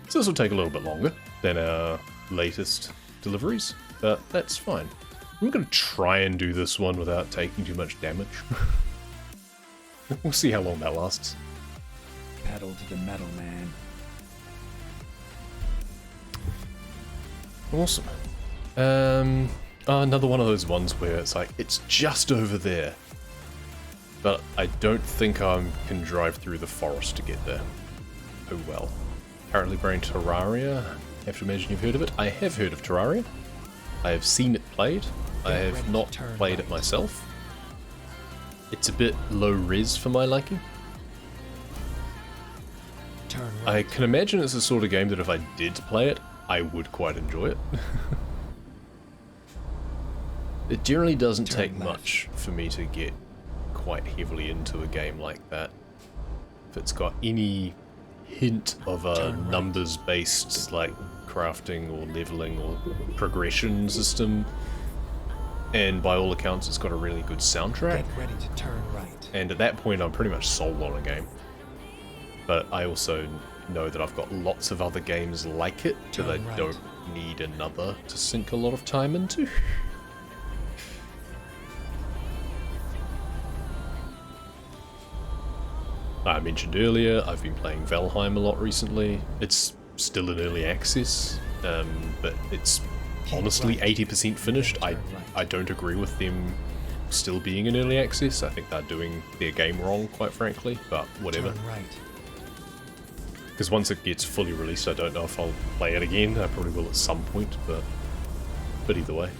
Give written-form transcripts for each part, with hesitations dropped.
So this will take a little bit longer than our latest deliveries, but that's fine. I'm going to try and do this one without taking too much damage. We'll see how long that lasts. Pedal to the metal, man. Awesome. Another one of those ones where it's like, it's just over there. But I don't think I can drive through the forest to get there. Oh well. Apparently playing Terraria. I have to imagine you've heard of it. I have heard of Terraria. I have seen it played. I have not played it myself. It's a bit low res for my liking. I can imagine it's the sort of game that if I did play it, I would quite enjoy it. It generally doesn't take much for me to get quite heavily into a game like that. If it's got any hint of a numbers-based, like, crafting or leveling or progression system, and by all accounts it's got a really good soundtrack. Get ready to turn right. And at that point I'm pretty much sold on a game. But I also know that I've got lots of other games like it that I don't need another to sink a lot of time into. I mentioned earlier, I've been playing Valheim a lot recently. It's still in early access, but it's honestly 80% finished. I don't agree with them still being in early access. I think they're doing their game wrong, quite frankly, but whatever. Because once it gets fully released, I don't know if I'll play it again. I probably will at some point, but either way.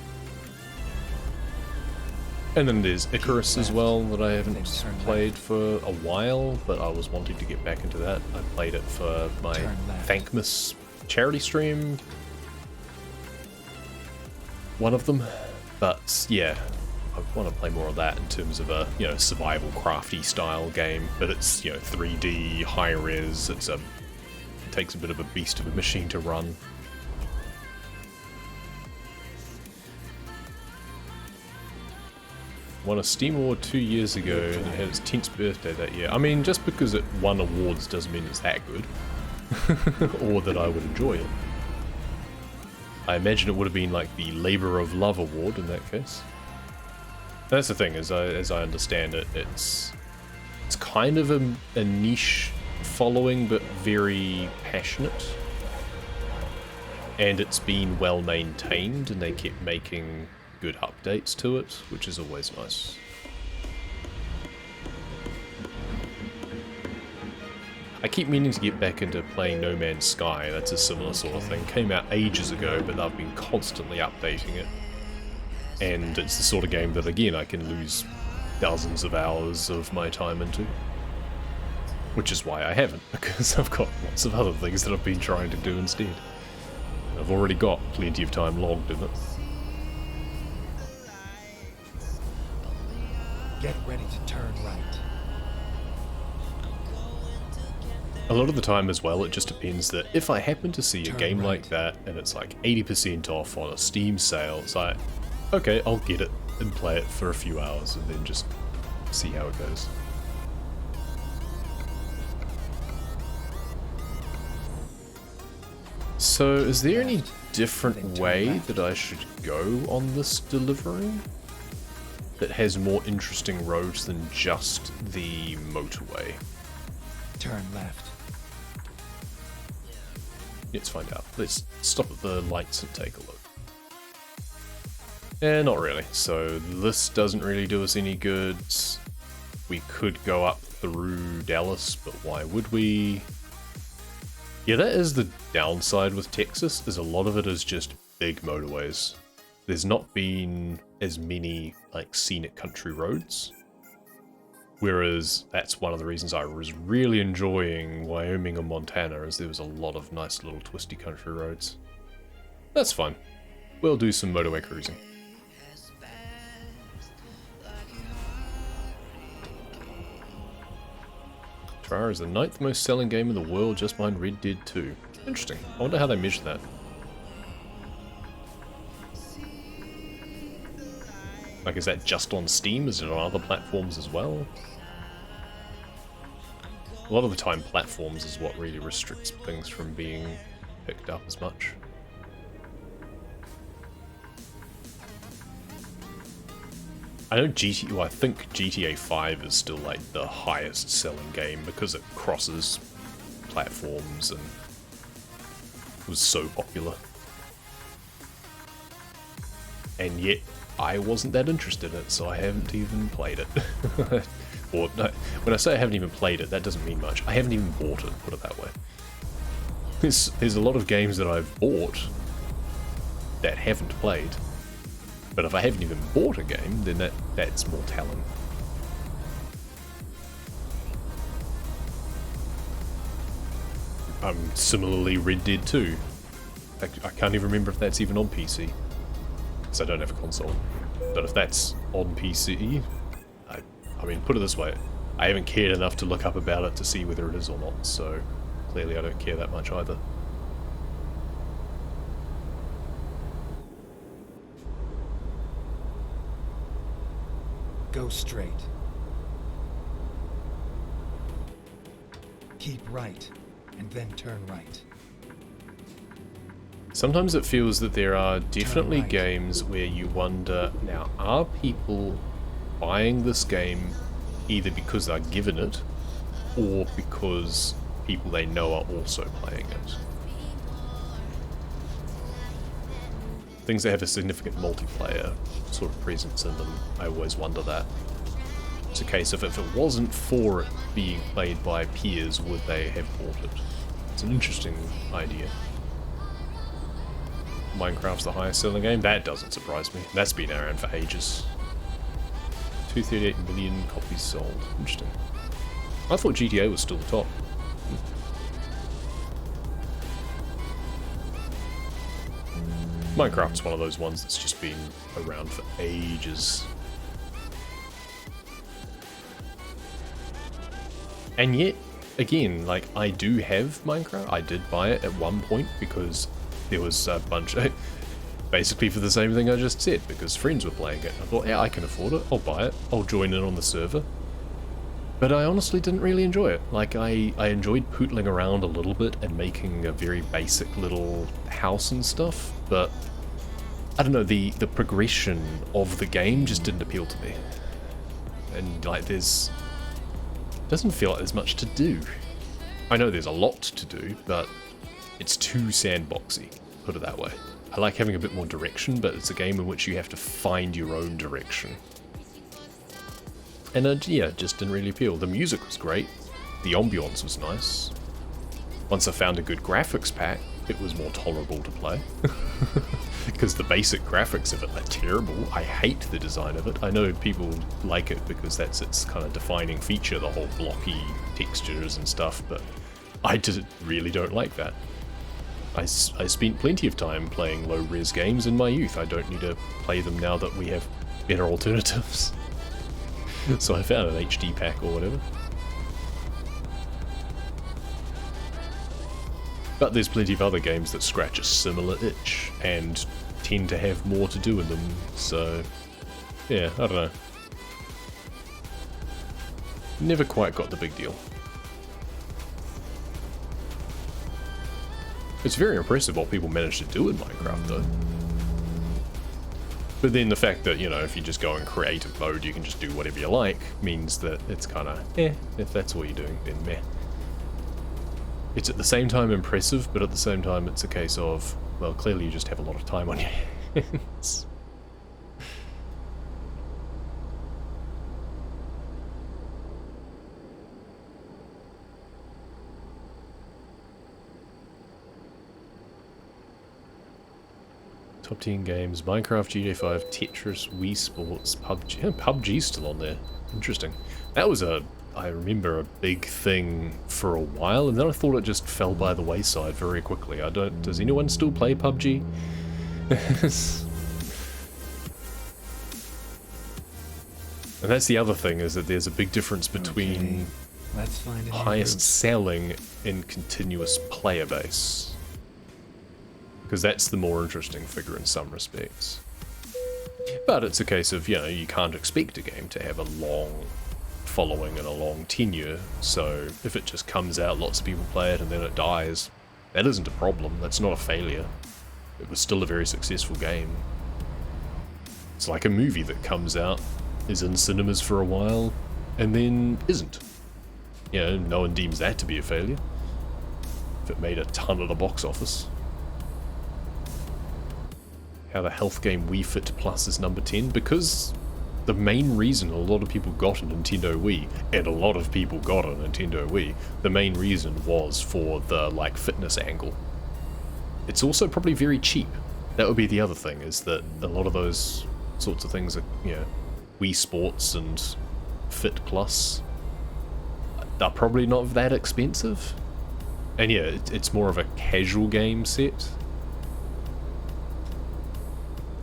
And then there's Icarus as well, that I haven't played for a while, but I was wanting to get back into that. I played it for my Thankmas charity stream. One of them. But yeah, I want to play more of that in terms of a, survival crafty style game. But it's, 3D, high res, it takes a bit of a beast of a machine to run. Won a Steam Award 2 years ago and it had its 10th birthday that year. I mean, just because it won awards doesn't mean it's that good. Or that I would enjoy it. I imagine it would have been like the Labour of Love award in that case. That's the thing, as I understand it, it's kind of a niche following, but very passionate. And it's been well maintained, and they kept making good updates to it, which is always nice. I keep meaning to get back into playing No Man's Sky. That's a similar sort of thing. Came out ages ago, but they've been constantly updating it. And it's the sort of game that, again, I can lose dozens of hours of my time into. Which is why I haven't, because I've got lots of other things that I've been trying to do instead. I've already got plenty of time logged in it. Get ready to turn right. A lot of the time as well, it just depends that if I happen to see a game like that and it's like 80% off on a Steam sale, it's like, okay, I'll get it and play it for a few hours and then just see how it goes. So, is there any different way that I should go on this delivery that has more interesting roads than just the motorway? Turn left. Let's find out. Let's stop at the lights and take a look. Not really. So this doesn't really do us any good. We could go up through Dallas, but why would we? Yeah, that is the downside with Texas, is a lot of it is just big motorways. There's not been as many, like, scenic country roads. Whereas, that's one of the reasons I was really enjoying Wyoming and Montana, is there was a lot of nice little twisty country roads. That's fine. We'll do some motorway cruising. Terraria is the 9th most selling game in the world, just behind Red Dead 2. Interesting. I wonder how they measure that. Like, is that just on Steam? Is it on other platforms as well? A lot of the time, platforms is what really restricts things from being picked up as much. I know well, I think GTA 5 is still like the highest selling game because it crosses platforms and was so popular. And yet, I wasn't that interested in it, so I haven't even played it. Or, no, when I say I haven't even played it, that doesn't mean much. I haven't even bought it, put it that way. There's a lot of games that I've bought that haven't played. But if I haven't even bought a game, then that's more telling. Similarly, Red Dead 2. I can't even remember if that's even on PC. Because I don't have a console. But if that's on PC, I mean, put it this way, I haven't cared enough to look up about it to see whether it is or not, so clearly I don't care that much either. Go straight. Keep right, and then turn right. Sometimes it feels that there are definitely right. games where you wonder, now, are people buying this game either because they're given it, or because people they know are also playing it? Things that have a significant multiplayer sort of presence in them, I always wonder that. It's a case of if it wasn't for it being played by peers, would they have bought it? It's an interesting idea. Minecraft's the highest selling game? That doesn't surprise me. That's been around for ages. 238 million copies sold. Interesting. I thought GTA was still the top. Minecraft's one of those ones that's just been around for ages. And yet, again, like, I do have Minecraft. I did buy it at one point because there was a bunch of... Basically for the same thing I just said, because friends were playing it. I thought, yeah, I can afford it. I'll buy it. I'll join in on the server. But I honestly didn't really enjoy it. Like, I enjoyed pootling around a little bit and making a very basic little house and stuff, but I don't know, the progression of the game just didn't appeal to me. And, like, doesn't feel like there's much to do. I know there's a lot to do, but it's too sandboxy, put it that way. I like having a bit more direction, but it's a game in which you have to find your own direction. And yeah, it just didn't really appeal. The music was great, the ambiance was nice. Once I found a good graphics pack, it was more tolerable to play. Because the basic graphics of it are terrible. I hate the design of it. I know people like it because that's its kind of defining feature, the whole blocky textures and stuff, but I just really don't like that. I spent plenty of time playing low-res games in my youth. I don't need to play them now that we have better alternatives. So I found an HD pack or whatever. But there's plenty of other games that scratch a similar itch and tend to have more to do in them, so yeah, I don't know. Never quite got the big deal. It's very impressive what people manage to do in Minecraft, though. But then the fact that, you know, if you just go in creative mode, you can just do whatever you like, means that it's kind of, if that's what you're doing, then meh. It's at the same time impressive, but at the same time it's a case of, well, clearly you just have a lot of time on your hands. Top 10 games, Minecraft, GTA 5, Tetris, Wii Sports, PUBG. Yeah, PUBG's still on there. Interesting. That was I remember, a big thing for a while, and then I thought it just fell by the wayside very quickly. Does anyone still play PUBG? And that's the other thing, is that there's a big difference between Let's find highest selling and continuous player base. Because that's the more interesting figure in some respects. But it's a case of, you know, you can't expect a game to have a long following and a long tenure, so if it just comes out, lots of people play it, and then it dies, That isn't a problem, that's not a failure. It was still a very successful game. It's like a movie that comes out, is in cinemas for a while, and then isn't. You know, no one deems that to be a failure. If it made a ton at the box office. How the health game Wii Fit Plus is number 10? Because the main reason a lot of people got a Nintendo Wii, and a lot of people got a Nintendo Wii, the main reason was for the, like, fitness angle. It's also probably very cheap. That would be the other thing, is that a lot of those sorts of things are, you know, Wii Sports and Fit Plus, they're probably not that expensive. And yeah, it's more of a casual game set.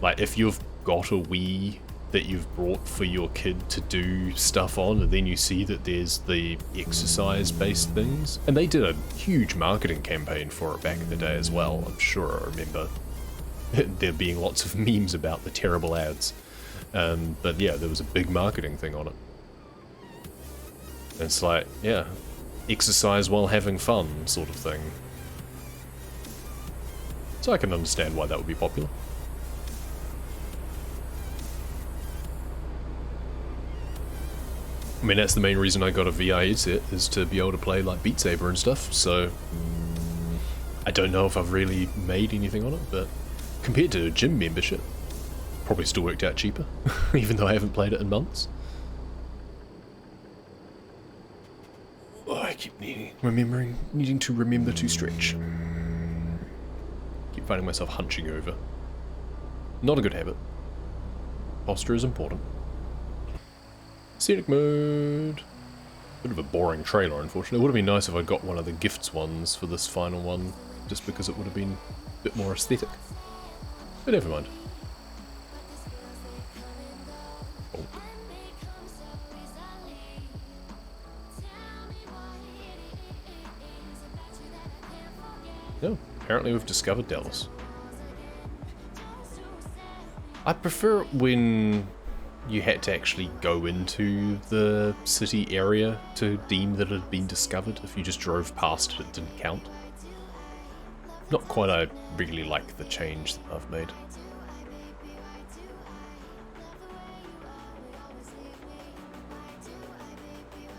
Like, if you've got a Wii that you've brought for your kid to do stuff on, and then you see that there's the exercise-based things, and they did a huge marketing campaign for it back in the day as well, I'm sure. I remember there being lots of memes about the terrible ads. But yeah, there was a big marketing thing on it. And it's like, yeah, exercise while having fun sort of thing. So I can understand why that would be popular. I mean, that's the main reason I got a VR headset, is to be able to play like Beat Saber and stuff, so I don't know if I've really made anything on it, but compared to a gym membership, probably still worked out cheaper, even though I haven't played it in months. Oh, I keep needing to remember to stretch. Keep finding myself hunching over. Not a good habit. Posture is important. Scenic mode. Bit of a boring trailer, unfortunately. It would have been nice if I got one of the gifts ones for this final one, just because it would have been a bit more aesthetic. But never mind. Bonk. No, apparently we've discovered Dallas. I prefer it when you had to actually go into the city area to deem that it had been discovered. If you just drove past it, it didn't count. Not quite, I really like the change that I've made.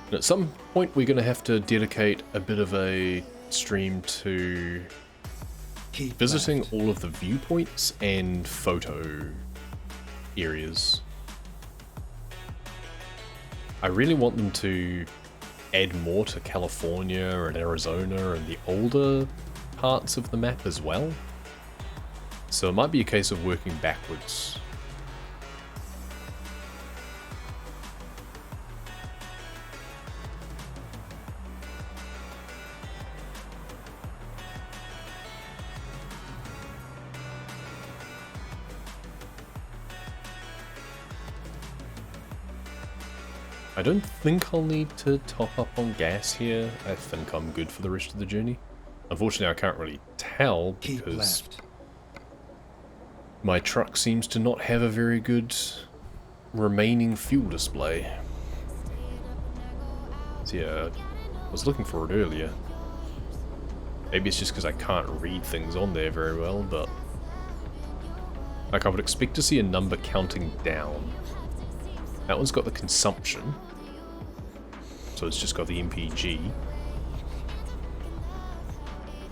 And at some point we're going to have to dedicate a bit of a stream to visiting all of the viewpoints and photo areas. I really want them to add more to California and Arizona and the older parts of the map as well. So it might be a case of working backwards. I don't think I'll need to top up on gas here. I think I'm good for the rest of the journey. Unfortunately, I can't really tell because my truck seems to not have a very good remaining fuel display. So yeah, I was looking for it earlier. Maybe it's just because I can't read things on there very well, but like I would expect to see a number counting down. That one's got the consumption, so it's just got the MPG.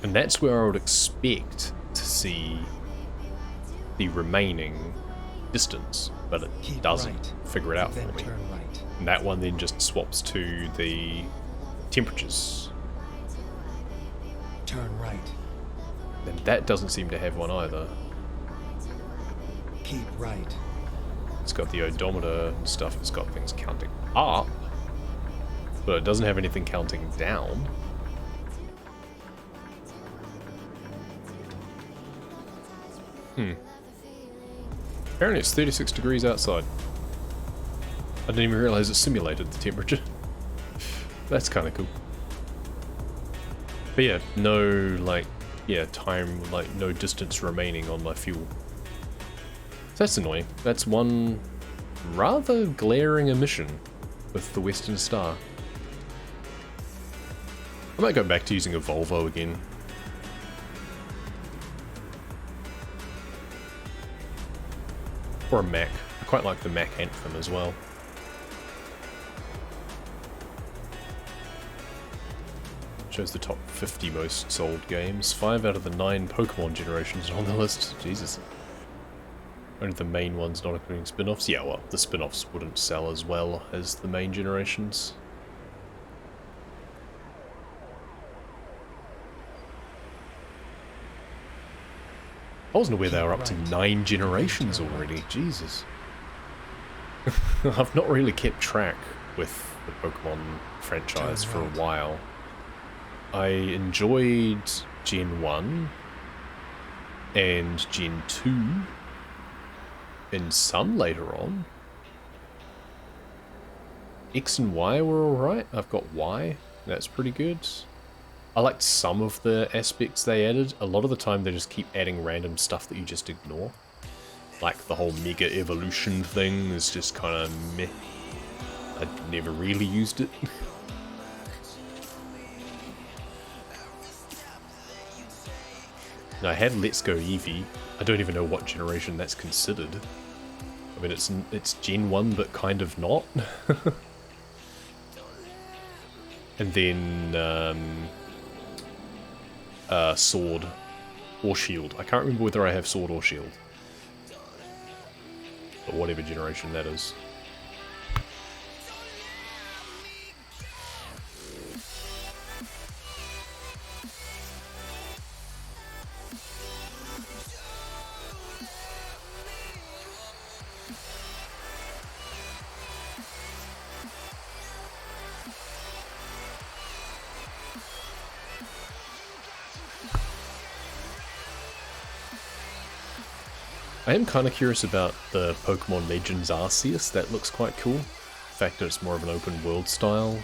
And that's where I would expect to see the remaining distance, but it doesn't figure it out for me. And that one then just swaps to the temperatures. Turn right. And that doesn't seem to have one either. Keep right. It's got the odometer and stuff, it's got things counting up, but it doesn't have anything counting down. Apparently it's 36 degrees outside. I didn't even realize it simulated the temperature. That's kind of cool. But yeah, no, like, yeah, time, like, no distance remaining on my fuel. So that's annoying. That's one rather glaring omission with the Western Star. I might go back to using a Volvo again. Or a Mac. I quite like the Mac Anthem as well. Shows the top 50 most sold games. 5 out of the 9 Pokemon generations are on the list. Jesus. Only the main ones, not including spin-offs. Yeah, well, the spin-offs wouldn't sell as well as the main generations. I wasn't aware they were up to 9 generations already. Jesus. I've not really kept track with the Pokemon franchise for a while. I enjoyed Gen 1 and Gen 2 and some later on. X and Y were alright. I've got Y. That's pretty good. I liked some of the aspects they added. A lot of the time they just keep adding random stuff that you just ignore. Like the whole Mega Evolution thing is just kind of meh. I never really used it. I had Let's Go Eevee. I don't even know what generation that's considered. I mean, it's Gen 1, but kind of not. And then, Sword or Shield. I can't remember whether I have Sword or Shield. But whatever generation that is. I am kind of curious about the Pokemon Legends Arceus. That looks quite cool. The fact that it's more of an open world style.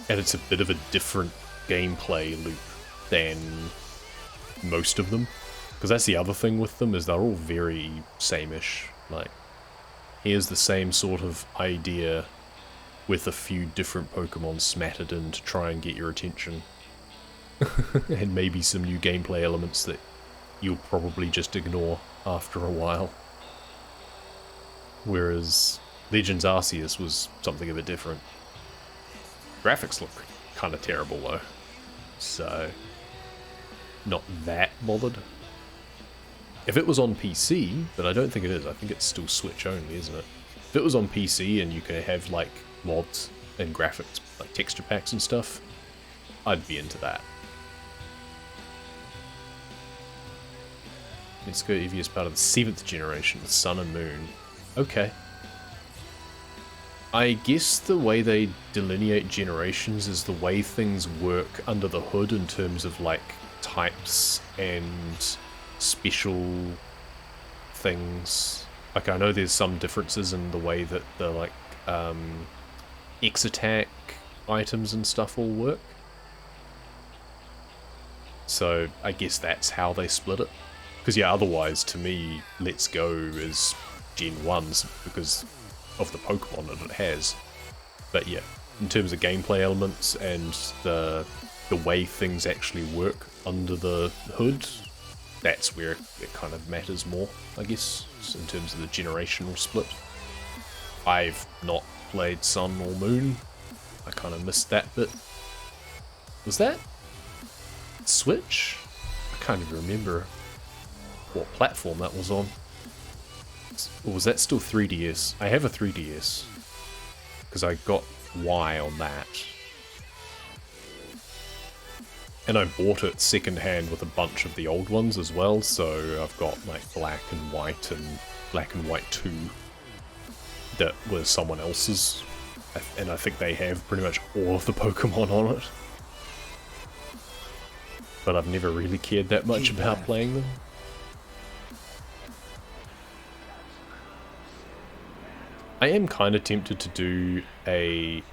And it's a bit of a different gameplay loop than most of them. Because that's the other thing with them, is they're all very same-ish. Like, here's the same sort of idea with a few different Pokemon smattered in to try and get your attention. And maybe some new gameplay elements that you'll probably just ignore after a while. Whereas Legends Arceus was something a bit different. Graphics look kind of terrible though, so not that bothered. If it was on PC, but I don't think it is, I think it's still Switch only, isn't it? If it was on PC and you could have like mods and graphics, like texture packs and stuff, I'd be into that. Let's Go Eevee is part of the 7th generation with Sun and Moon. Okay. I guess the way they delineate generations is the way things work under the hood in terms of like types and special things. Like I know there's some differences in the way that the like X-Attack items and stuff all work. So I guess that's how they split it. Because yeah, otherwise, to me, Let's Go is Gen 1's because of the Pokemon that it has. But yeah, in terms of gameplay elements and the way things actually work under the hood, that's where it kind of matters more, I guess, in terms of the generational split. I've not played Sun or Moon. I kind of missed that bit. Was that Switch? I can't even remember what platform that was on. Or was that still 3DS? I have a 3DS. Because I got Y on that. And I bought it secondhand with a bunch of the old ones as well, so I've got like Black and White and Black and White 2 that were someone else's. And I think they have pretty much all of the Pokemon on it. But I've never really cared that much about playing them. I am kind of tempted to do a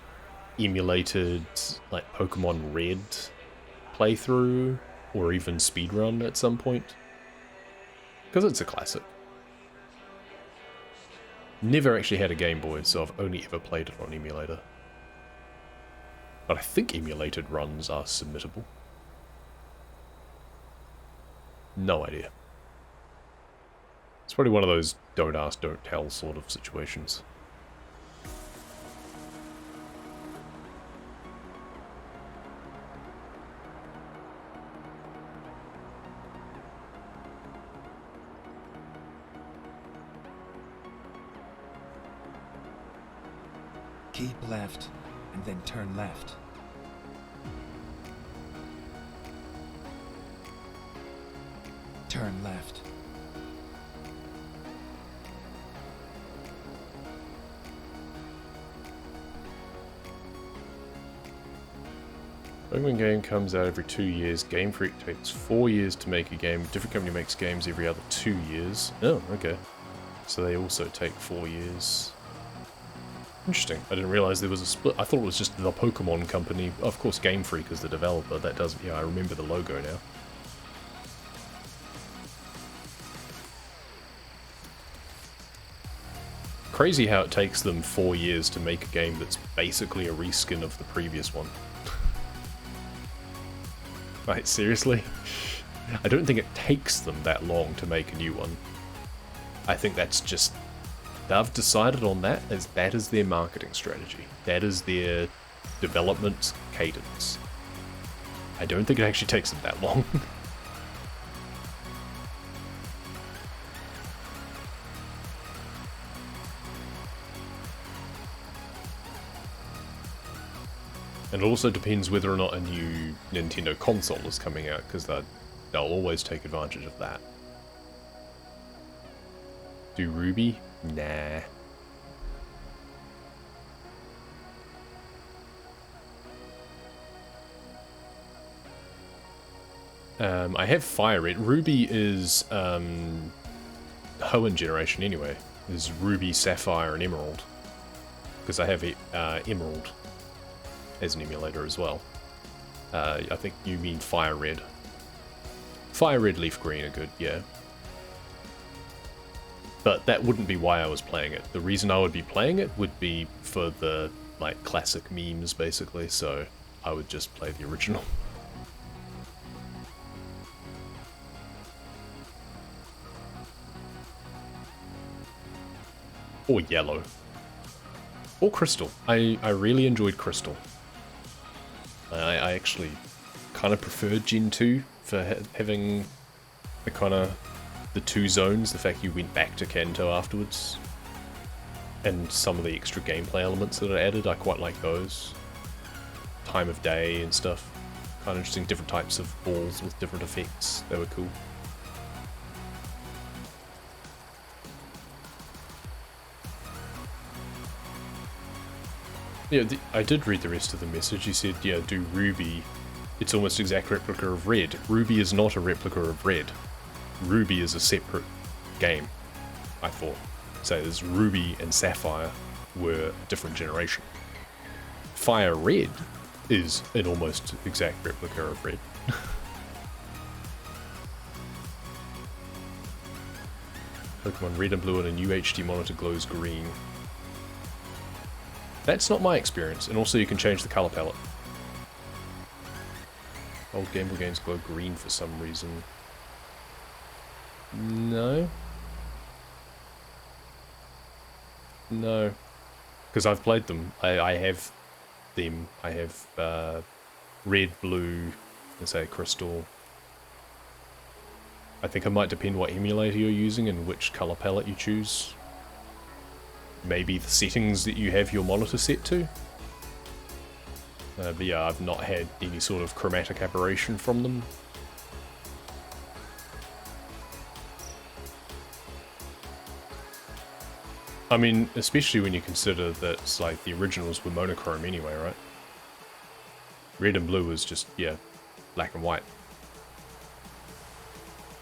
emulated like Pokemon Red playthrough or even speedrun at some point. Because it's a classic. Never actually had a Game Boy, so I've only ever played it on emulator. But I think emulated runs are submittable. No idea. It's It's probably one of those don't ask, don't tell sort of situations. Keep left, and then turn left. Turn left. Pokemon game comes out every 2 years. Game Freak takes 4 years to make a game. Different company makes games every other 2 years. Oh, okay. So they also take 4 years. Interesting. I didn't realize there was a split. I thought it was just the Pokemon company. Of course, Game Freak is the developer. That doesn't... Yeah, I remember the logo now. Crazy how it takes them 4 years to make a game that's basically a reskin of the previous one. Right, seriously? I don't think it takes them that long to make a new one. I think that's just... They've decided on that as that is their marketing strategy. That is their development cadence. I don't think it actually takes them that long. And it also depends whether or not a new Nintendo console is coming out, because they'll always take advantage of that. Do Ruby? Nah. I have Fire Red. Ruby is Hoenn generation anyway. There's Ruby, Sapphire, and Emerald. Because I have Emerald as an emulator as well. I think you mean Fire Red. Fire Red, Leaf Green are good, yeah. But that wouldn't be why I was playing it. The reason I would be playing it would be for the, like, classic memes, basically, so I would just play the original. Or Yellow. Or Crystal. I really enjoyed Crystal. I actually kind of preferred Gen 2 for having the kind of the 2 zones, the fact you went back to Kanto afterwards, and some of the extra gameplay elements that are added, I quite like those. Time of day and stuff. Kind of interesting, different types of balls with different effects, they were cool. Yeah, I did read the rest of the message. He said, yeah, do Ruby. It's almost exact replica of Red. Ruby is not a replica of Red. Ruby is a separate game, I thought. So there's Ruby and Sapphire were a different generation. Fire Red is an almost exact replica of Red. Pokemon Red and Blue on a new HD monitor glows green. That's not my experience, and also you can change the color palette. Old Game Boy games glow green for some reason. No. No. Because I've played them. I have them. I have red, blue, let's say crystal. I think it might depend what emulator you're using and which color palette you choose. Maybe the settings that you have your monitor set to. But yeah, I've not had any sort of chromatic aberration from them. I mean, especially when you consider that it's like the originals were monochrome anyway, right? Red and blue was just, yeah, black and white.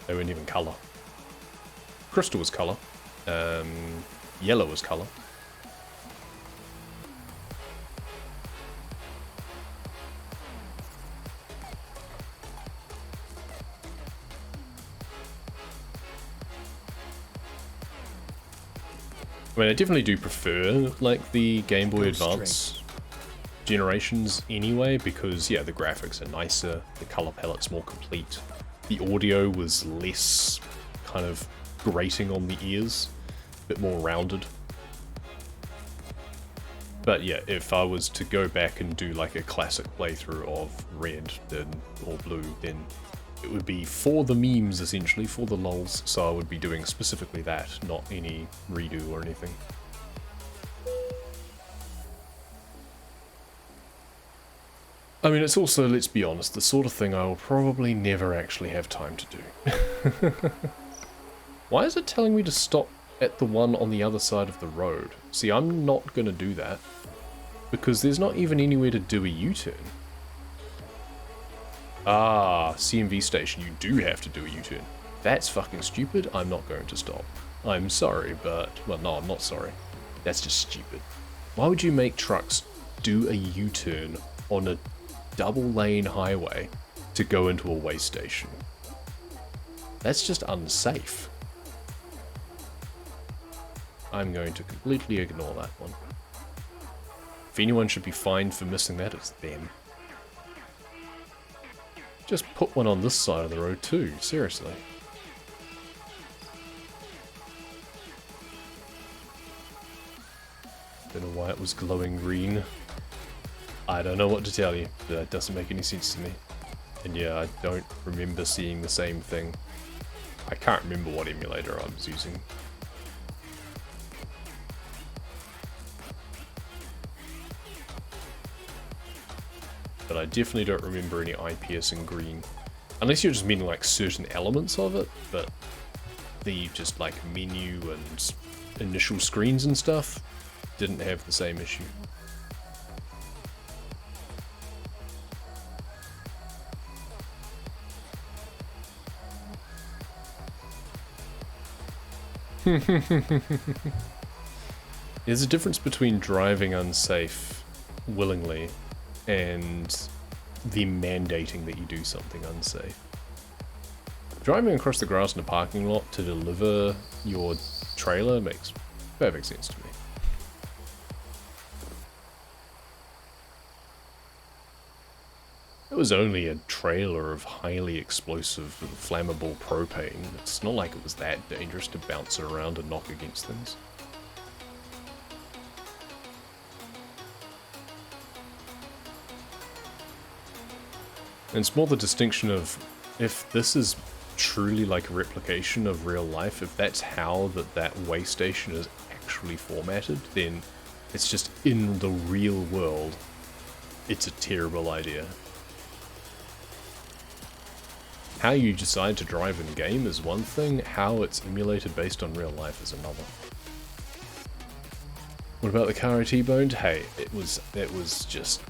They weren't even colour. Crystal was colour. Yellow was colour. I mean, I definitely do prefer, like, the Game Boy Advance generations anyway, because, yeah, the graphics are nicer, the colour palette's more complete, the audio was less kind of grating on the ears, a bit more rounded. But yeah, if I was to go back and do like a classic playthrough of Red then, or Blue, then it would be for the memes, essentially, for the lols, so I would be doing specifically that, not any redo or anything. I mean, it's also, let's be honest, the sort of thing I will probably never actually have time to do. Why is it telling me to stop at the one on the other side of the road? See, I'm not going to do that, because there's not even anywhere to do a U-turn. Ah, CMV station, you do have to do a U-turn. That's fucking stupid, I'm not going to stop. I'm sorry, but... well, no, I'm not sorry. That's just stupid. Why would you make trucks do a U-turn on a double-lane highway to go into a way station? That's just unsafe. I'm going to completely ignore that one. If anyone should be fined for missing that, it's them. Just put one on this side of the road too, seriously. Don't know why it was glowing green. I don't know what to tell you, but that doesn't make any sense to me. And yeah, I don't remember seeing the same thing. I can't remember what emulator I was using. But I definitely don't remember any IPS in green. Unless you're just meaning like certain elements of it, but the just like menu and initial screens and stuff didn't have the same issue. There's a difference between driving unsafe willingly and the mandating that you do something unsafe. Driving across the grass in a parking lot to deliver your trailer makes perfect sense to me. It was only a trailer of highly explosive and flammable propane. It's not like it was that dangerous to bounce it around and knock against things. And it's more the distinction of, if this is truly like a replication of real life, if that's how that way station is actually formatted, then it's just in the real world, it's a terrible idea. How you decide to drive in game is one thing, how it's emulated based on real life is another. What about the car I T-boned? Hey, it was just,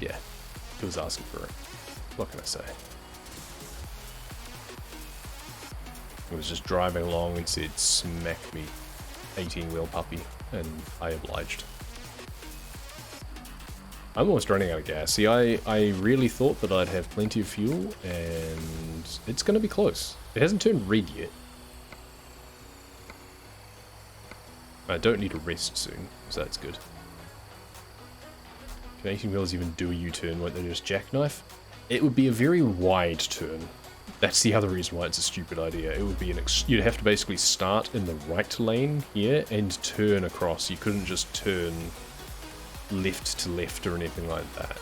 yeah. It was asking for it. What can I say? It was just driving along and said, smack me, 18-wheel puppy, and I obliged. I'm almost running out of gas. See, I really thought that I'd have plenty of fuel, and it's going to be close. It hasn't turned red yet. I don't need a rest soon, so that's good. Can 18 wheels even do a U-turn? Won't they just jackknife? It would be a very wide turn. That's the other reason why it's a stupid idea. It would be you'd have to basically start in the right lane here and turn across. You couldn't just turn left to left or anything like that.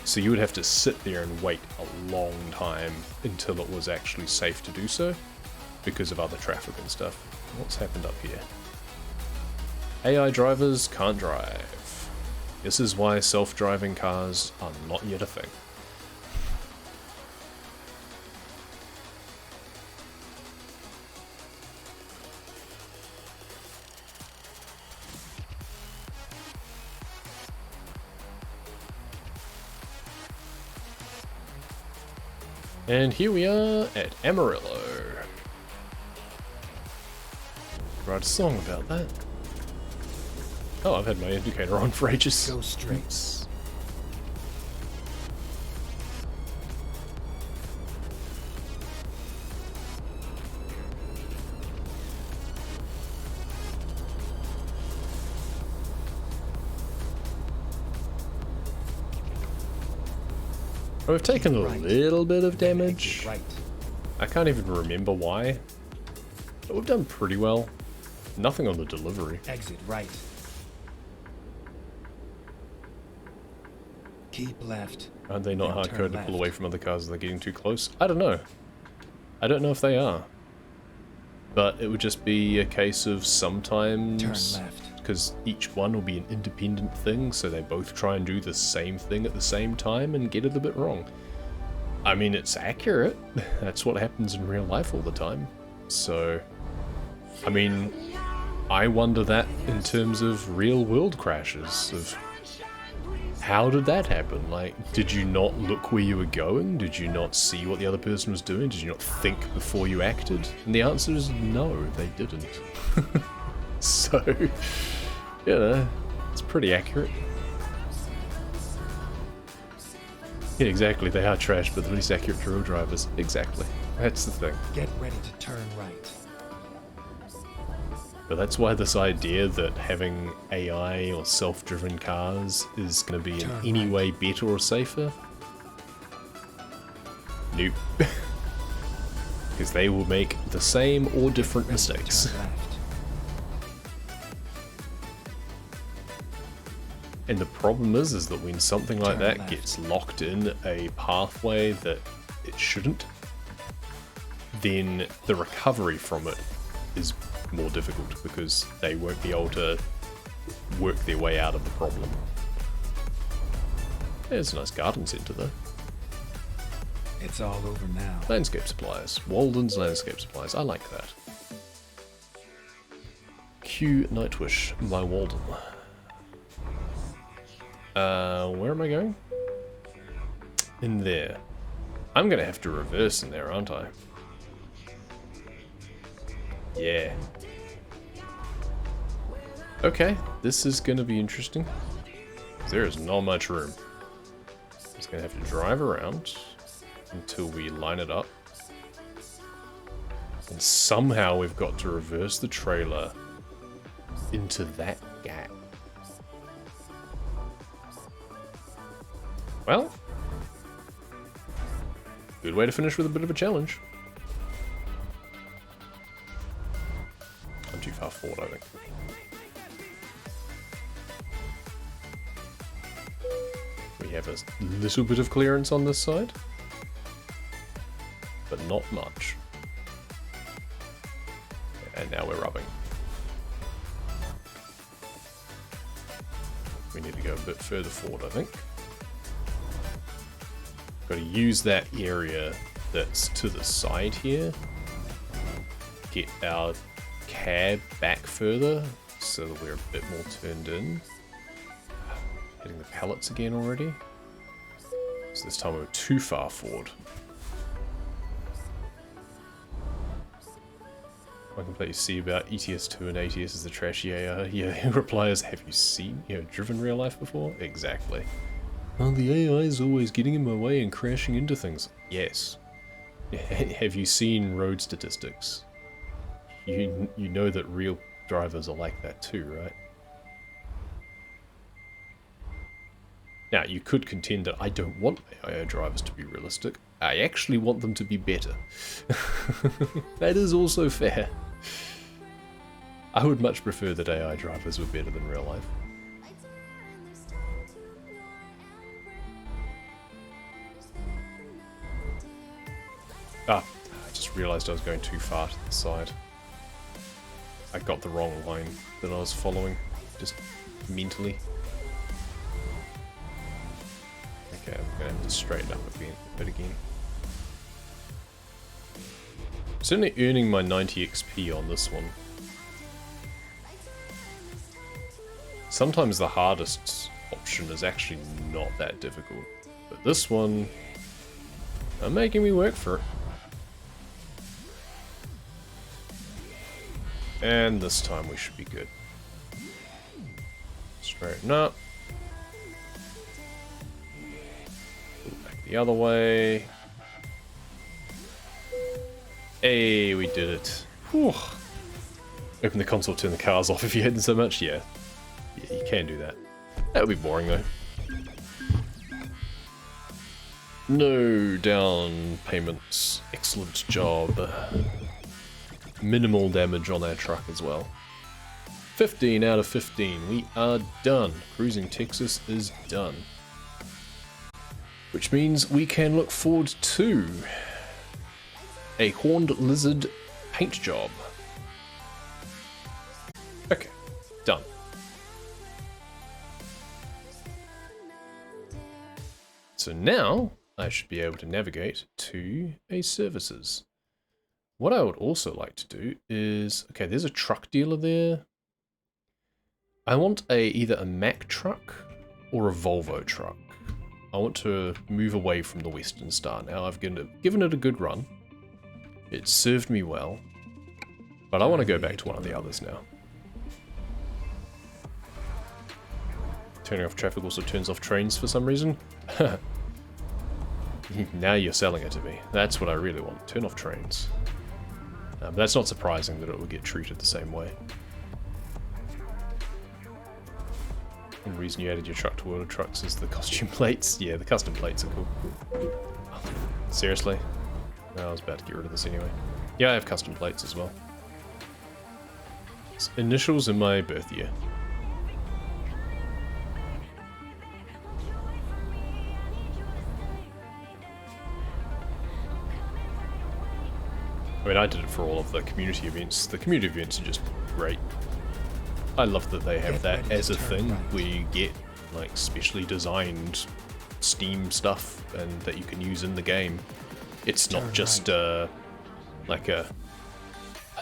So you would have to sit there and wait a long time until it was actually safe to do so because of other traffic and stuff. What's happened up here? AI drivers can't drive. This is why self-driving cars are not yet a thing. And here we are at Amarillo. Write a song about that. Oh, I've had my indicator on for ages. Go straight. We've taken a Right. little bit of Then damage. exit right. I can't even remember why. But we've done pretty well. Nothing on the delivery. Exit right. Keep left. Aren't they not Then hard turn coded to left. pull away from other cars as they're getting too close? I don't know. I don't know if they are. But it would just be a case of sometimes... Turn left. Because each one will be an independent thing, so they both try and do the same thing at the same time and get it a bit wrong. I mean, it's accurate. That's what happens in real life all the time. So, I mean, I wonder that in terms of real-world crashes, of how did that happen? Like, did you not look where you were going? Did you not see what the other person was doing? Did you not think before you acted? And the answer is no, they didn't. So, you know, it's pretty accurate. Yeah, exactly, they are trash, but the least accurate to real drivers. Exactly. That's the thing. Get ready to turn right. But that's why this idea that having AI or self-driven cars is going to be in Turn any right. way better or safer? Nope. Because they will make the same or different mistakes. Turn left. And the problem is that when something like Turn that left. gets locked in a pathway that it shouldn't, then the recovery from it is more difficult because they won't be able to work their way out of the problem. There's a nice garden centre though. It's all over now. Landscape supplies. Walden's Landscape Supplies. I like that. Q Nightwish by Walden. Where am I going? In there. I'm gonna have to reverse in there, aren't I? Yeah. Okay, this is gonna be interesting. There is not much room. Just gonna have to drive around until we line it up. And somehow we've got to reverse the trailer into that gap. Well, good way to finish with a bit of a challenge. I'm too far forward, I think. We have a little bit of clearance on this side, but not much. And now we're rubbing. We need to go a bit further forward, I think. Got to use that area that's to the side here. Get our cab back further so that we're a bit more turned in. Hitting the pallets again already. So this time we were too far forward. I completely see about ETS2 and ATS is the trashy AI. Yeah, replies, have you driven real life before? Exactly. Oh, the AI is always getting in my way and crashing into things. Yes. Have you seen road statistics? You know that real drivers are like that too, right? Now, you could contend that I don't want AI drivers to be realistic. I actually want them to be better. That is also fair. I would much prefer that AI drivers were better than real life. Ah, I just realised I was going too far to the side. I got the wrong line that I was following, just mentally. Okay, I'm gonna have to straighten up a bit again. Certainly earning my 90 XP on this one. Sometimes the hardest option is actually not that difficult, but this one, they're making me work for it. And this time we should be good. Straighten up. Back the other way. Hey, we did it. Whew. Open the console, turn the cars off if you're hitting so much. Yeah. Yeah, you can do that. That would be boring though. No down payments. Excellent job. minimal damage on our truck as well. 15 out of 15. We are done. Cruising Texas is done. Which means we can look forward to a horned lizard paint job. Okay, done. So now I should be able to navigate to a services. What I would also like to do is, okay, there's a truck dealer there. I want either a Mack truck or a Volvo truck. I want to move away from the Western Star now. I've given it a good run. It served me well. But I want to go back to one of the others now. Turning off traffic also turns off trains for some reason. Now you're selling it to me. That's what I really want. Turn off trains. But that's not surprising that it will get treated the same way. And the reason you added your truck to World of Trucks is the costume plates. Yeah, the custom plates are cool. Oh, seriously? No, I was about to get rid of this anyway. Yeah, I have custom plates as well. It's initials in my birth year. I mean, I did it for all of the community events. The community events are just great. I love that they have that as a thing where you get like specially designed Steam stuff and that you can use in the game. It's not just like a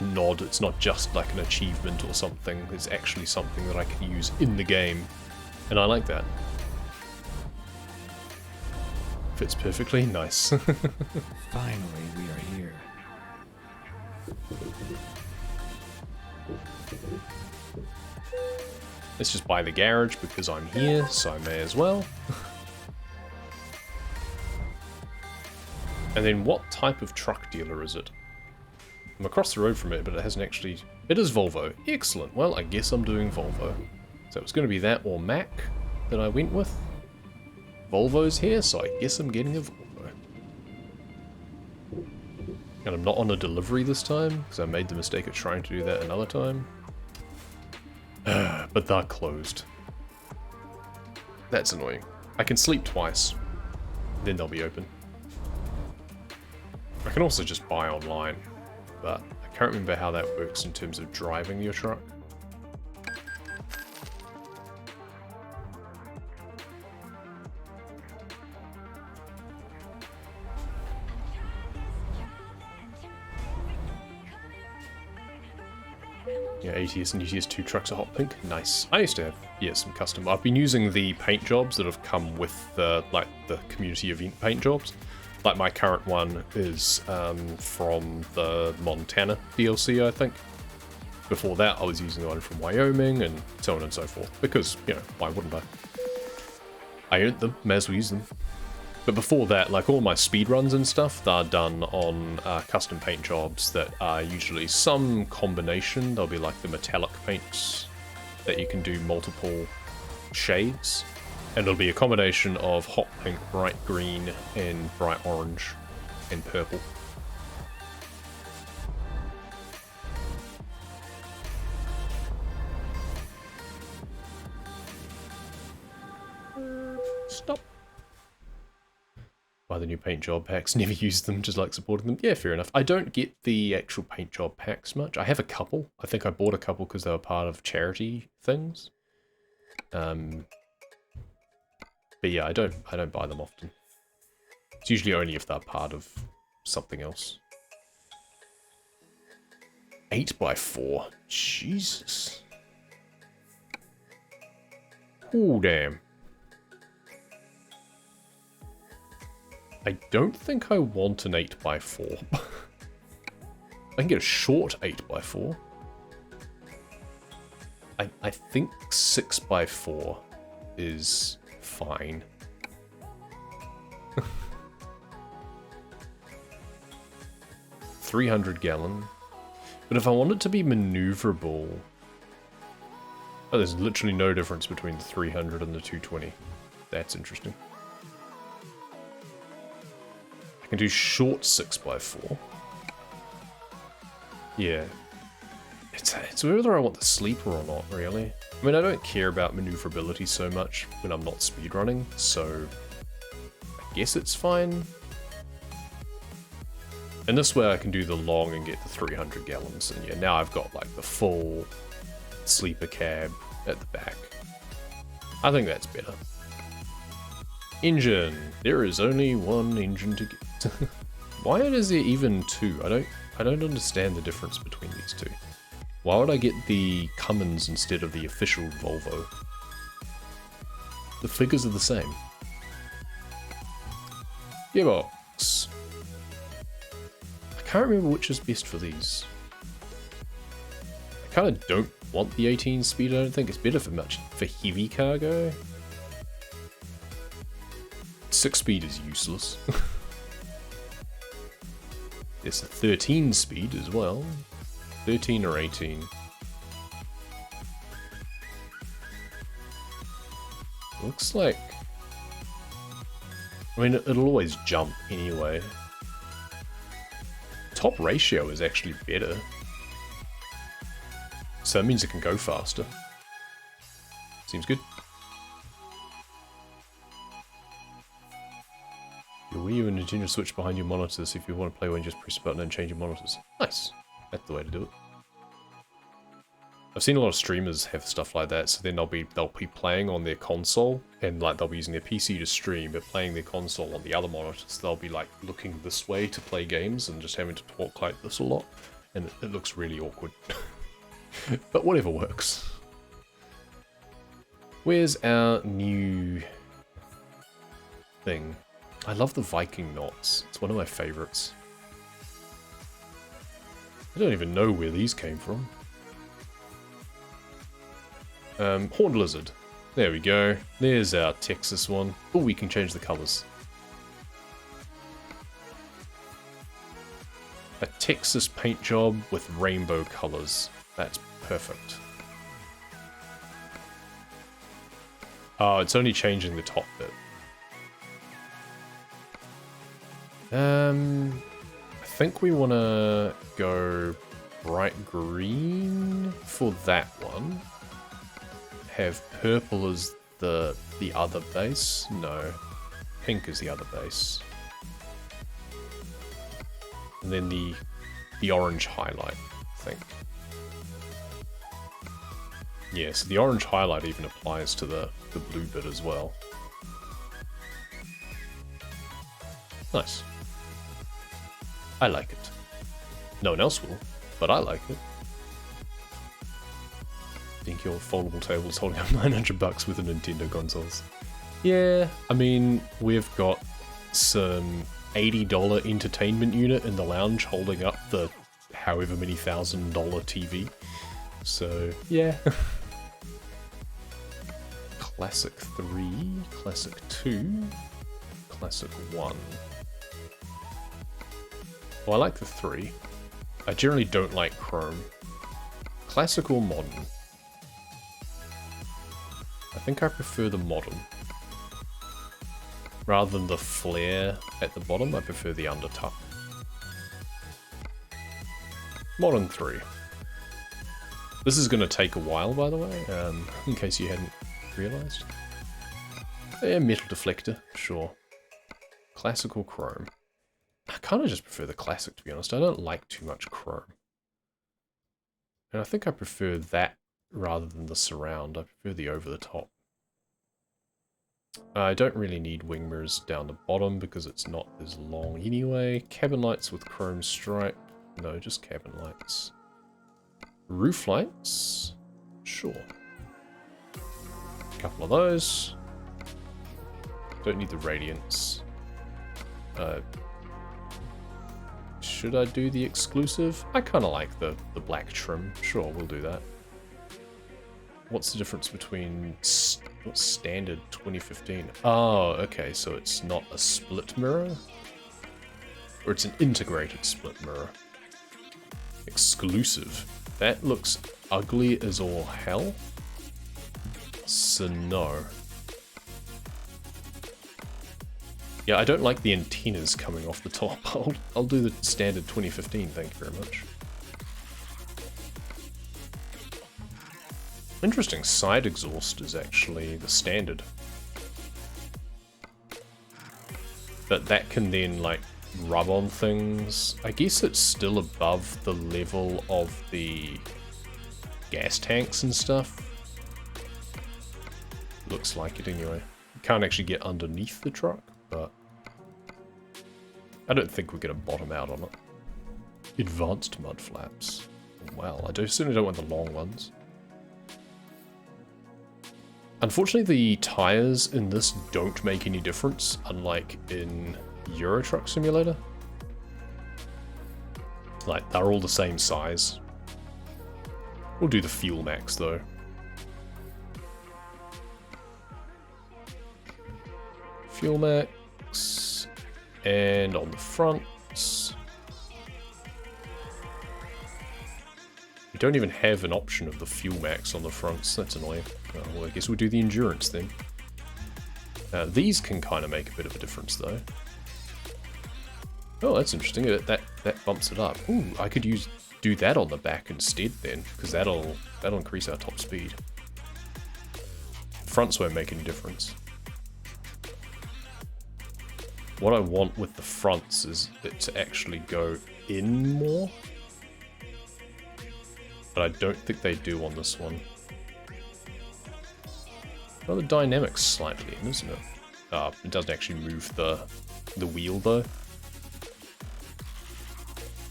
nod, it's not just like an achievement or something. It's actually something that I can use in the game. And I like that. Fits perfectly, nice. Finally, we are here. Let's just buy the garage because I'm here, so I may as well. And then what type of truck dealer is it? I'm across the road from it, but it hasn't actually... It is Volvo. Excellent. Well, I guess I'm doing Volvo. So it's going to be that or Mack that I went with. Volvo's here, so I guess I'm getting a Volvo. And I'm not on a delivery this time, because I made the mistake of trying to do that another time. But they're closed. That's annoying. I can sleep twice. Then they'll be open. I can also just buy online, but I can't remember how that works in terms of driving your truck. Yeah, ATS and UTS2 trucks are hot pink. Nice. I used to have, yeah, some custom. I've been using the paint jobs that have come with like the community event paint jobs. Like my current one is from the Montana DLC, I think. Before that, I was using the one from Wyoming and so on and so forth. Because, you know, why wouldn't I? I earned them, may as well use them. But before that, like all my speedruns and stuff, they're done on custom paint jobs that are usually some combination. They'll be like the metallic paints that you can do multiple shades. And it'll be a combination of hot pink, bright green, and bright orange, and purple. Stop. Buy the new paint job packs, never use them, just like supporting them. Yeah, fair enough. I don't get the actual paint job packs much. I have a couple. I think I bought a couple because they were part of charity things. But yeah, I don't buy them often. It's usually only if they're part of something else. 8x4. Jesus. Oh, damn. I don't think I want an 8x4. I can get a short 8x4. I think 6x4 is fine. $300 gallon. But if I want it to be maneuverable... Oh, there's literally no difference between the 300 and the 220. That's interesting. I can do short 6x4. Yeah. It's whether I want the sleeper or not, really. I mean, I don't care about maneuverability so much when I'm not speedrunning, so I guess it's fine. And this way I can do the long and get the 300 gallons, and yeah, now I've got like the full sleeper cab at the back. I think that's better. Engine. There is only one engine to get. Why is there even two? I don't understand the difference between these two. Why would I get the Cummins instead of the official Volvo? The figures are the same. Gearbox. I can't remember which is best for these. I kind of don't want the 18 speed. I don't think it's better for heavy cargo. 6 speed is useless. There's a 13 speed as well. 13 or 18. Looks like... I mean, it'll always jump anyway. Top ratio is actually better. So that means it can go faster. Seems good. Your Wii U and Nintendo Switch behind your monitors. If you want to play one, just press a button and change your monitors. Nice. That's the way to do it. I've seen a lot of streamers have stuff like that, so then they'll be playing on their console, and like they'll be using their PC to stream, but playing their console on the other monitors. They'll be like looking this way to play games and just having to talk like this a lot, and it looks really awkward. But whatever works. Where's our new thing? I love the Viking knots. It's one of my favorites. I don't even know where these came from. Horned lizard. There we go. There's our Texas one. Oh, we can change the colors. A Texas paint job with rainbow colors. That's perfect. Oh, it's only changing the top bit. I think we want to go bright green for that one. Have purple as the other base. No, pink is the other base. And then the orange highlight, I think. Yeah, so the orange highlight even applies to the blue bit as well. Nice. I like it. No one else will, but I like it. I think your foldable table is holding up 900 bucks with the Nintendo consoles. Yeah, I mean, we've got some $80 entertainment unit in the lounge holding up the however many $1,000 TV. So, yeah. Classic 3, Classic 2, Classic 1. Well, I like the 3. I generally don't like chrome. Classic or modern? I think I prefer the modern. Rather than the flare at the bottom, I prefer the undertuck. Modern 3. This is going to take a while, by the way, in case you hadn't realised. Yeah, metal deflector, sure. Classical chrome. I kind of just prefer the classic, to be honest. I don't like too much chrome. And I think I prefer that rather than the surround. I prefer the over-the-top. I don't really need wing mirrors down the bottom because it's not as long anyway. Cabin lights with chrome stripe. No, just cabin lights. Roof lights. Sure. A couple of those. Don't need the radiance. Should I do the exclusive? I kind of like the black trim. Sure, we'll do that. What's the difference between what's standard 2015? Oh, okay, so it's not a split mirror? Or it's an integrated split mirror. Exclusive. That looks ugly as all hell. So no. Yeah, I don't like the antennas coming off the top. I'll do the standard 2015, thank you very much. Interesting, side exhaust is actually the standard. But that can then, like, rub on things. I guess it's still above the level of the gas tanks and stuff. Looks like it anyway. You can't actually get underneath the truck, but I don't think we're going to bottom out on it. Advanced mud flaps. Wow, I certainly don't want the long ones. Unfortunately, the tires in this don't make any difference, unlike in Euro Truck Simulator. Like, they're all the same size. We'll do the fuel max, though. Fuel max. And on the fronts. We don't even have an option of the fuel max on the fronts. That's annoying. Well, I guess we'll do the endurance then. These can kind of make a bit of a difference, though. Oh, that's interesting. That bumps it up. Ooh, I could do that on the back instead then, because that'll increase our top speed. Fronts won't make any difference. What I want with the fronts is it to actually go in more. But I don't think they do on this one. Well, the dynamics slightly in, isn't it? It doesn't actually move the wheel though.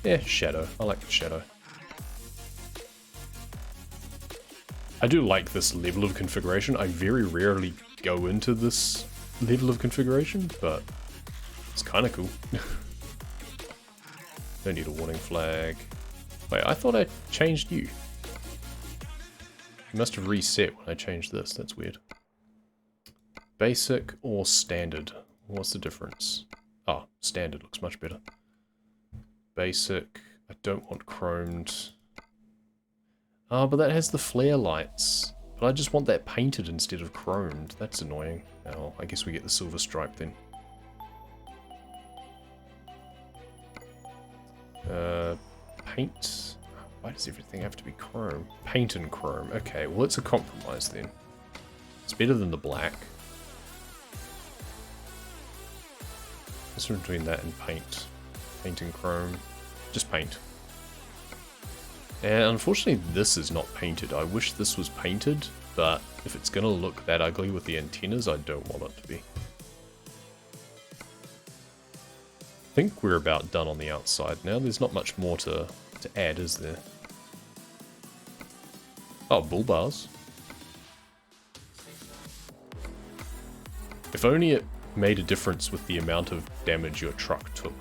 Yeah, shadow. I like the shadow. I do like this level of configuration. I very rarely go into this level of configuration, but it's kind of cool. Don't need a warning flag. Wait, I thought I changed you. You must have reset when I changed this. That's weird. Basic or standard? What's the difference? Oh, standard looks much better. Basic. I don't want chromed. Oh, but that has the flare lights. But I just want that painted instead of chromed. That's annoying. Oh, I guess we get the silver stripe then. Paint. Why does everything have to be chrome? Paint and chrome. Okay, well it's a compromise then. It's better than the black. What's between that and paint? Paint and chrome. Just paint. And unfortunately this is not painted. I wish this was painted, but if it's gonna look that ugly with the antennas, I don't want it to be. I think we're about done on the outside now. There's not much more to add, is there? Oh, bull bars. If only it made a difference with the amount of damage your truck took.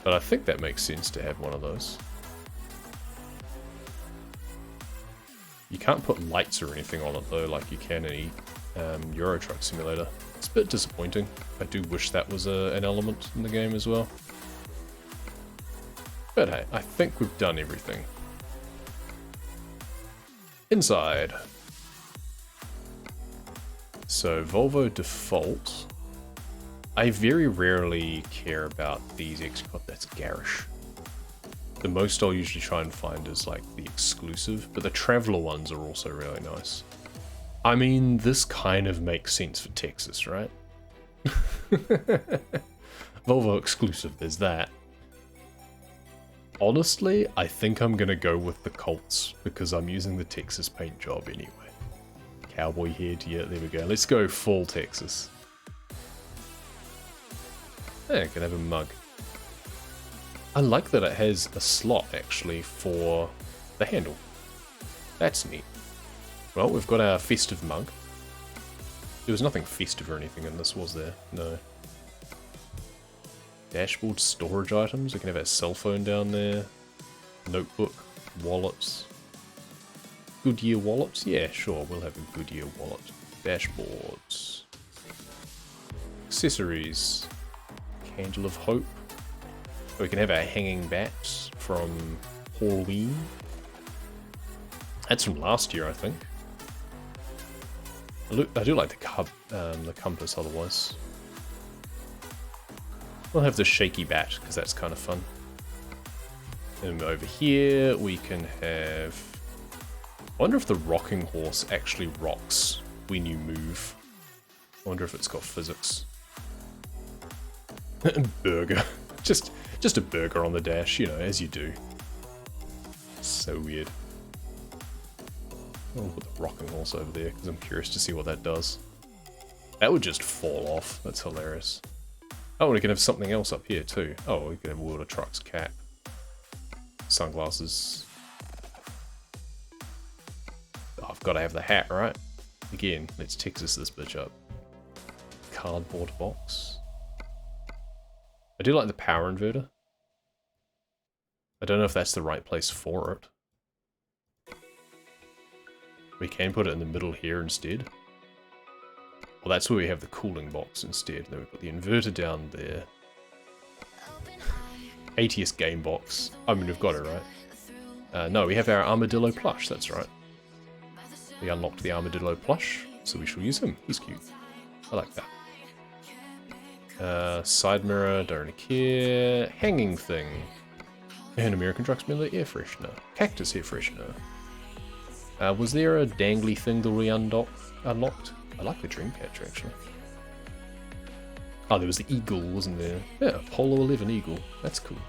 But I think that makes sense to have one of those. You can't put lights or anything on it though, like you can in Euro Truck Simulator. It's a bit disappointing. I do wish that was an element in the game as well. But hey, I think we've done everything. Inside. So Volvo default. I very rarely care about these that's garish. The most I'll usually try and find is like the exclusive, but the Traveler ones are also really nice. I mean, this kind of makes sense for Texas, right? Volvo exclusive, there's that. Honestly, I think I'm gonna go with the Colts because I'm using the Texas paint job anyway. Cowboy head, yeah, there we go. Let's go full Texas. Yeah, I can have a mug. I like that it has a slot actually for the handle. That's neat. Well, we've got our festive mug. There was nothing festive or anything in this, was there? No. Dashboard storage items. We can have our cell phone down there. Notebook. Wallets. Goodyear wallets? Yeah, sure, we'll have a Goodyear wallet. Dashboards. Accessories. Candle of Hope. We can have our hanging bats from Halloween. That's from last year, I think. I do like the compass otherwise. We'll have the shaky bat, because that's kind of fun. And over here, we can have I wonder if the rocking horse actually rocks when you move. I wonder if it's got physics. Burger. Just a burger on the dash, you know, as you do. So weird. I'll put the rocking horse over there because I'm curious to see what that does. That would just fall off. That's hilarious. Oh, we can have something else up here too. Oh, we can have World of Trucks cap. Sunglasses. Oh, I've got to have the hat, right? Again, let's Texas this bitch up. Cardboard box. I do like the power inverter. I don't know if that's the right place for it. We can put it in the middle here instead. Well, that's where we have the cooling box instead. Then we put the inverter down there. ATS game box. I mean, we've got it, right? No, we have our Armadillo plush, that's right. We unlocked the Armadillo plush, so we shall use him. He's cute. I like that. Side mirror, don't care. Hanging thing. And American Truck Smelly air freshener. Cactus air freshener. Was there a dangly thing that we unlocked? I like the dream catcher, actually. Oh, there was the eagle, wasn't there? Yeah, Apollo 11 eagle. That's cool.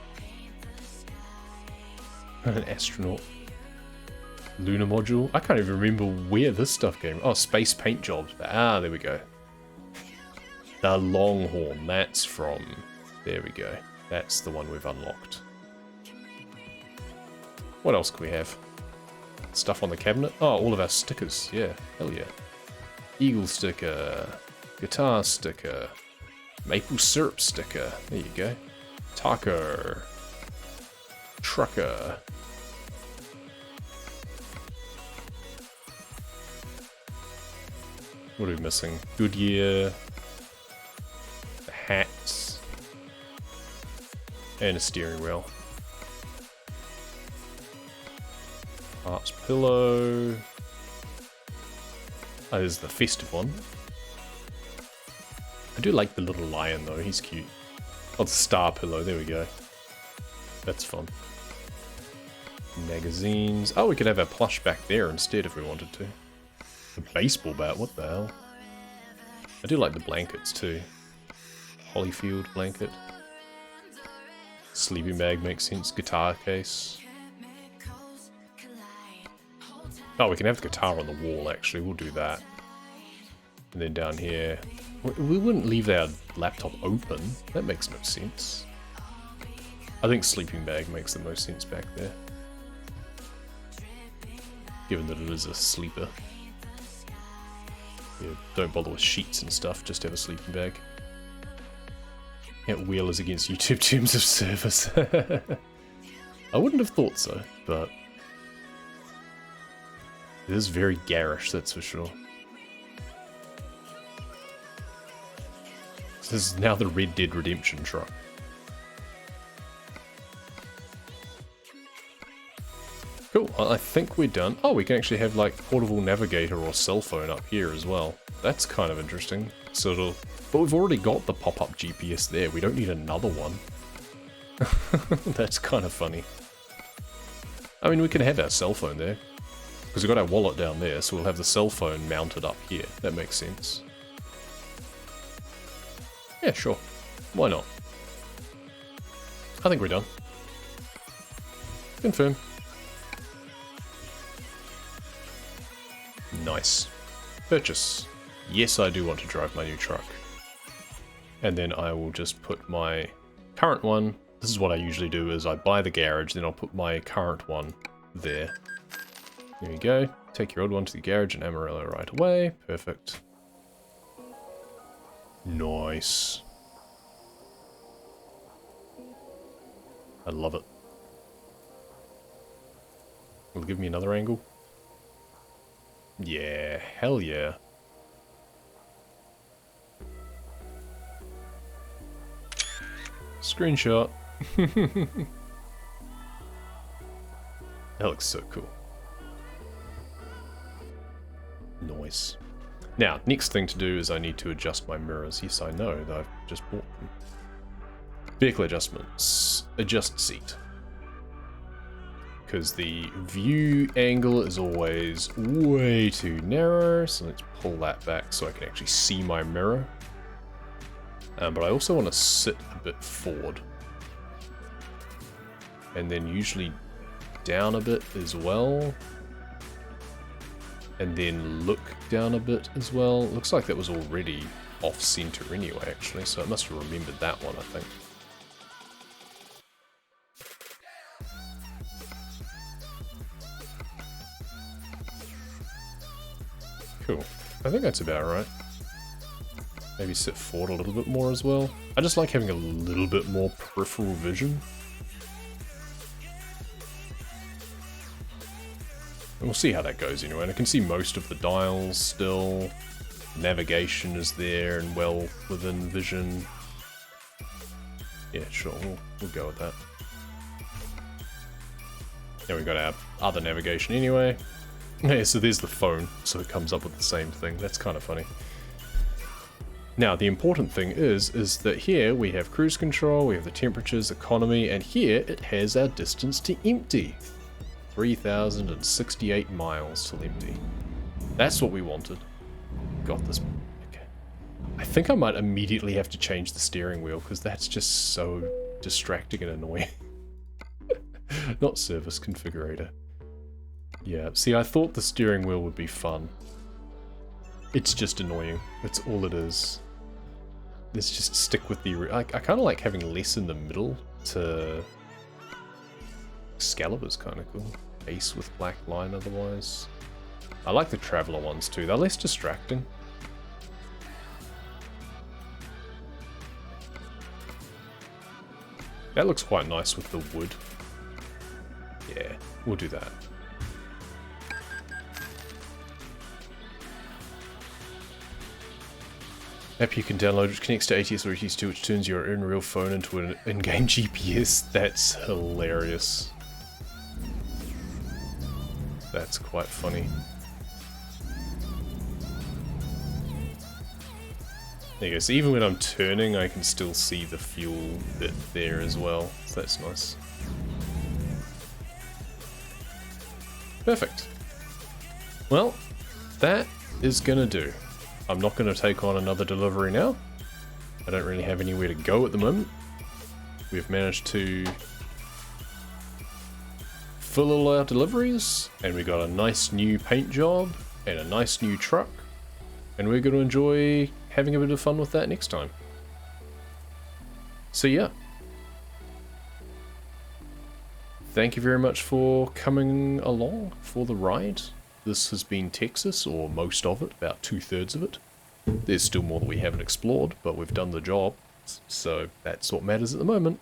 An astronaut. Lunar module. I can't even remember where this stuff came from. Oh, space paint jobs. Ah, there we go. The Longhorn. That's from... There we go. That's the one we've unlocked. What else can we have? Stuff on the cabinet? Oh, all of our stickers. Yeah, hell yeah. Eagle sticker. Guitar sticker. Maple syrup sticker. There you go. Taco. Trucker. What are we missing? Goodyear. The hats. And a steering wheel. Harp's pillow. Oh, there's the festive one. I do like the little lion though, he's cute. Oh, the star pillow, there we go. That's fun. Magazines. Oh, we could have our plush back there instead if we wanted to. The baseball bat, what the hell? I do like the blankets too. Holyfield blanket. Sleeping bag makes sense. Guitar case. Oh, we can have the guitar on the wall, actually. We'll do that. And then down here... We wouldn't leave our laptop open. That makes no sense. I think sleeping bag makes the most sense back there. Given that it is a sleeper. Yeah, don't bother with sheets and stuff, just have a sleeping bag. Yeah, Wheelers against YouTube terms of service. I wouldn't have thought so, but... It is very garish, that's for sure. This is now the Red Dead Redemption truck. Cool, I think we're done. Oh, we can actually have like portable navigator or cell phone up here as well. That's kind of interesting. But we've already got the pop-up GPS there. We don't need another one. That's kind of funny. I mean, we can have our cell phone there. Because we've got our wallet down there, so we'll have the cell phone mounted up here. That makes sense. Yeah, sure. Why not? I think we're done. Confirm. Nice. Purchase. Yes, I do want to drive my new truck. And then I will just put my current one. This is what I usually do, is I buy the garage, then I'll put my current one there. There you go. Take your old one to the garage in Amarillo right away. Perfect. Nice. I love it. Will it give me another angle? Yeah, hell yeah. Screenshot. That looks so cool. Nice. Now, next thing to do is I need to adjust my mirrors. Yes, I know that I've just bought them. Vehicle adjustments. Adjust seat. because the view angle is always way too narrow. So let's pull that back so I can actually see my mirror. But I also want to sit a bit forward. And then usually down a bit as well. And then look down a bit as well. Looks like that was already off-center anyway, actually, so it must have remembered that one, I think. Cool. I think that's about right. Maybe sit forward a little bit more as well. I just like having a little bit more peripheral vision. And we'll see how that goes anyway. And I can see most of the dials still. Navigation is there and well within vision. Yeah, sure, we'll go with that. Yeah, we've got our other navigation anyway. Yeah, so there's the phone, so it comes up with the same thing. That's kind of funny. Now, the important thing is that here we have cruise control, we have the temperatures, economy, and here it has our distance to empty. 3,068 miles till empty. That's what we wanted. Got this. Okay. I think I might immediately have to change the steering wheel because that's just so distracting and annoying. Not service configurator. Yeah, see, I thought the steering wheel would be fun. It's just annoying. That's all it is. Let's just stick with the... I kind of like having less in the middle to... Excalibur's kind of cool. Ace with black line otherwise. I like the Traveler ones too. They're less distracting. That looks quite nice with the wood. Yeah, we'll do that. App you can download which connects to ATS or ATS2, which turns your Unreal phone into an in-game GPS. That's hilarious. That's quite funny. There you go, so even when I'm turning, I can still see the fuel bit there as well, so that's nice. Perfect. Well, that is gonna do. I'm not gonna take on another delivery now. I don't really have anywhere to go at the moment. We've managed to fill all our deliveries, and we got a nice new paint job, and a nice new truck, and we're gonna enjoy having a bit of fun with that next time. So yeah. Thank you very much for coming along for the ride. This has been Texas, or most of it, about 2/3 of it. There's still more that we haven't explored, but we've done the job, so that's what matters at the moment.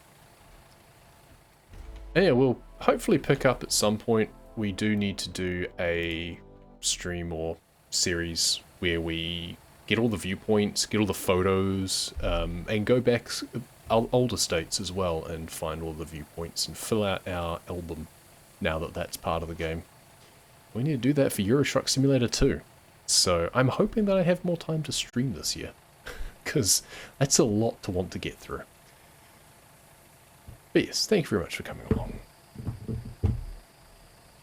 And yeah, we'll hopefully pick up at some point. We do need to do a stream or series where we get all the viewpoints, get all the photos, and go back older states as well and find all the viewpoints and fill out our album now that that's part of the game. We need to do that for Euro Truck Simulator 2. So I'm hoping that I have more time to stream this year, because that's a lot to want to get through. But yes, thank you very much for coming along.